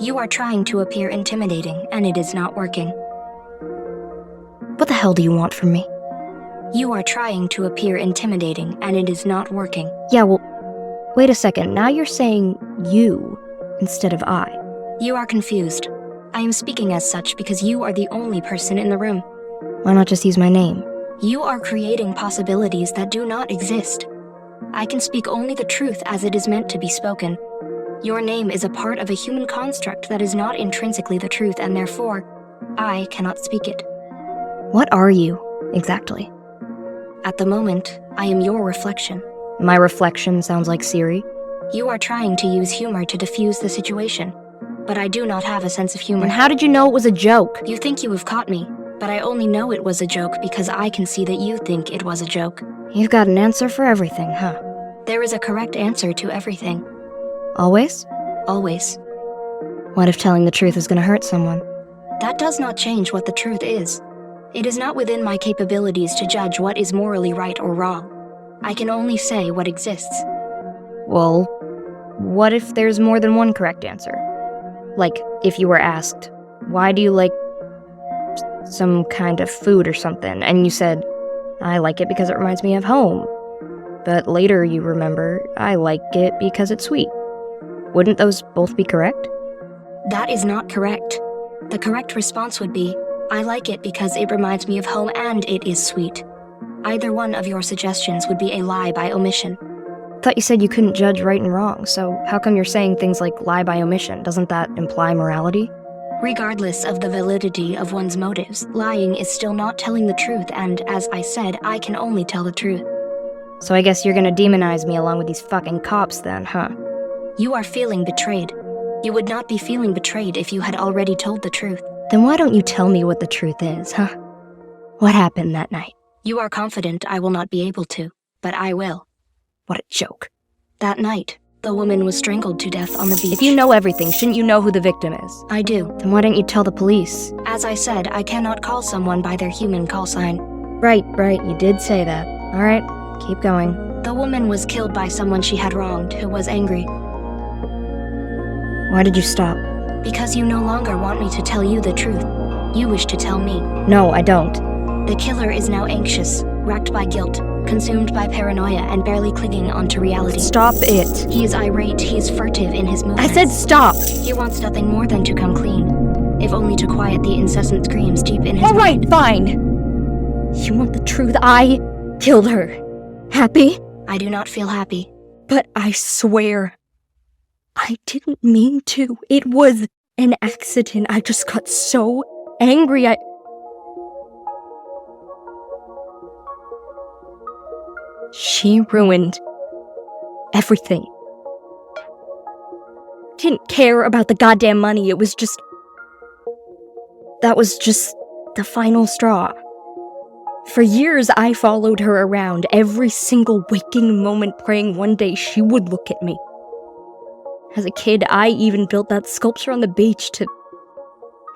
You are trying to appear intimidating, and it is not working. What the hell do you want from me? You are trying to appear intimidating, and it is not working. Yeah, well, wait a second. Now you're saying you instead of I. You are confused. I am speaking as such because you are the only person in the room. Why not just use my name? You are creating possibilities that do not exist. I can speak only the truth as it is meant to be spoken. Your name is a part of a human construct that is not intrinsically the truth, and therefore, I cannot speak it. What are you, exactly? At the moment, I am your reflection. My reflection sounds like Siri. You are trying to use humor to diffuse the situation, but I do not have a sense of humor. And how did you know it was a joke? You think you have caught me, but I only know it was a joke because I can see that you think it was a joke. You've got an answer for everything, huh? There is a correct answer to everything. Always? Always. What if telling the truth is gonna hurt someone? That does not change what the truth is. It is not within my capabilities to judge what is morally right or wrong. I can only say what exists. Well, what if there's more than one correct answer? Like, if you were asked, why do you like some kind of food or something, and you said, I like it because it reminds me of home. But later you remember, I like it because it's sweet. Wouldn't those both be correct? That is not correct. The correct response would be, I like it because it reminds me of home and it is sweet. Either one of your suggestions would be a lie by omission. Thought you said you couldn't judge right and wrong, so how come you're saying things like lie by omission? Doesn't that imply morality? Regardless of the validity of one's motives, lying is still not telling the truth, and as I said, I can only tell the truth. So I guess you're gonna demonize me along with these fucking cops then, huh? You are feeling betrayed. You would not be feeling betrayed if you had already told the truth. Then why don't you tell me what the truth is, huh? What happened that night? You are confident I will not be able to, but I will. What a joke. That night, the woman was strangled to death on the beach. If you know everything, shouldn't you know who the victim is? I do. Then why don't you tell the police? As I said, I cannot call someone by their human call sign. Right, you did say that. Alright, keep going. The woman was killed by someone she had wronged, who was angry. Why did you stop? Because you no longer want me to tell you the truth. You wish to tell me. No, I don't. The killer is now anxious, racked by guilt, consumed by paranoia, and barely clinging onto reality. Stop it. He is irate, he is furtive in his movements. I said stop! He wants nothing more than to come clean, if only to quiet the incessant screams deep in his mind. Alright, fine! You want the truth? I killed her. Happy? I do not feel happy. But I swear, I didn't mean to. It was an accident. I just got so angry. She ruined everything. Didn't care about the goddamn money. That was just the final straw. For years, I followed her around every single waking moment, praying one day she would look at me. As a kid, I even built that sculpture on the beach to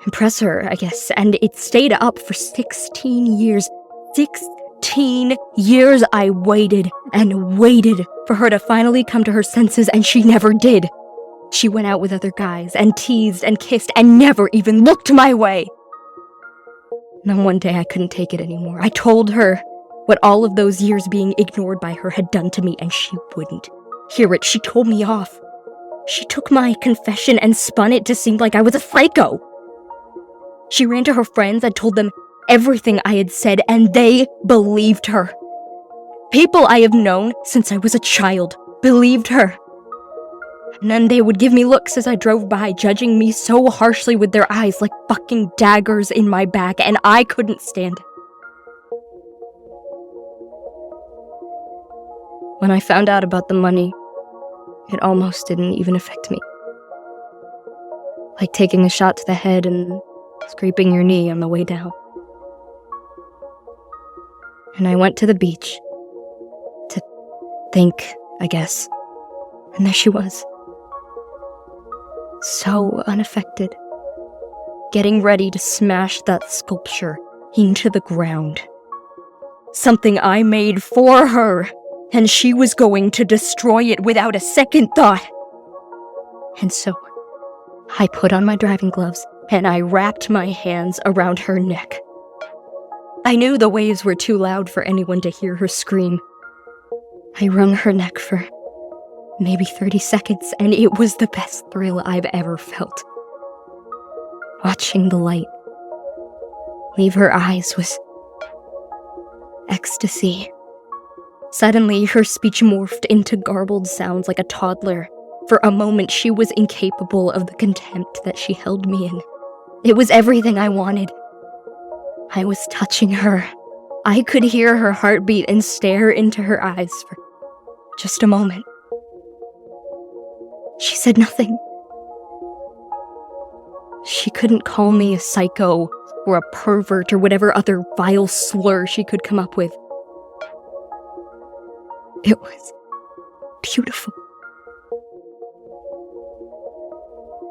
impress her, I guess, and it stayed up for 16 years. 16 years I waited and waited for her to finally come to her senses, and she never did. She went out with other guys and teased and kissed and never even looked my way. And then one day I couldn't take it anymore. I told her what all of those years being ignored by her had done to me, and she wouldn't hear it. She told me off. She took my confession and spun it to seem like I was a psycho. She ran to her friends and told them everything I had said, and they believed her. People I have known since I was a child believed her. And then they would give me looks as I drove by, judging me so harshly with their eyes like fucking daggers in my back, and I couldn't stand it. When I found out about the money, it almost didn't even affect me. Like taking a shot to the head and scraping your knee on the way down. And I went to the beach to think, I guess. And there she was. So unaffected. Getting ready to smash that sculpture into the ground. Something I made for her. And she was going to destroy it without a second thought. And so, I put on my driving gloves, and I wrapped my hands around her neck. I knew the waves were too loud for anyone to hear her scream. I wrung her neck for maybe 30 seconds, and it was the best thrill I've ever felt. Watching the light leave her eyes was ecstasy. Suddenly, her speech morphed into garbled sounds like a toddler. For a moment, she was incapable of the contempt that she held me in. It was everything I wanted. I was touching her. I could hear her heartbeat and stare into her eyes for just a moment. She said nothing. She couldn't call me a psycho or a pervert or whatever other vile slur she could come up with. It was beautiful.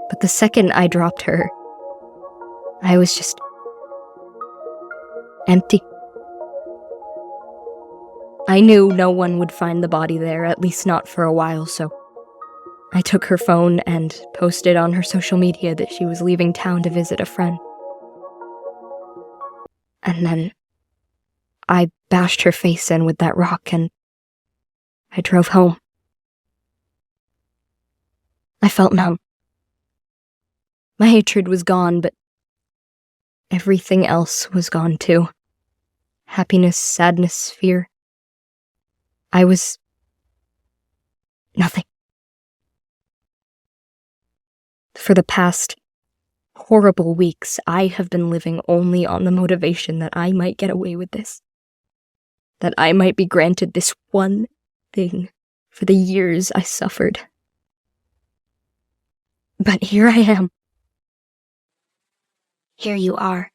But the second I dropped her, I was just empty. I knew no one would find the body there, at least not for a while, so I took her phone and posted on her social media that she was leaving town to visit a friend. And then I bashed her face in with that rock and I drove home. I felt numb. My hatred was gone, but everything else was gone too. Happiness, sadness, fear. I was nothing. For the past horrible weeks, I have been living only on the motivation that I might get away with this. That I might be granted this one thing for the years I suffered. But here I am. Here you are.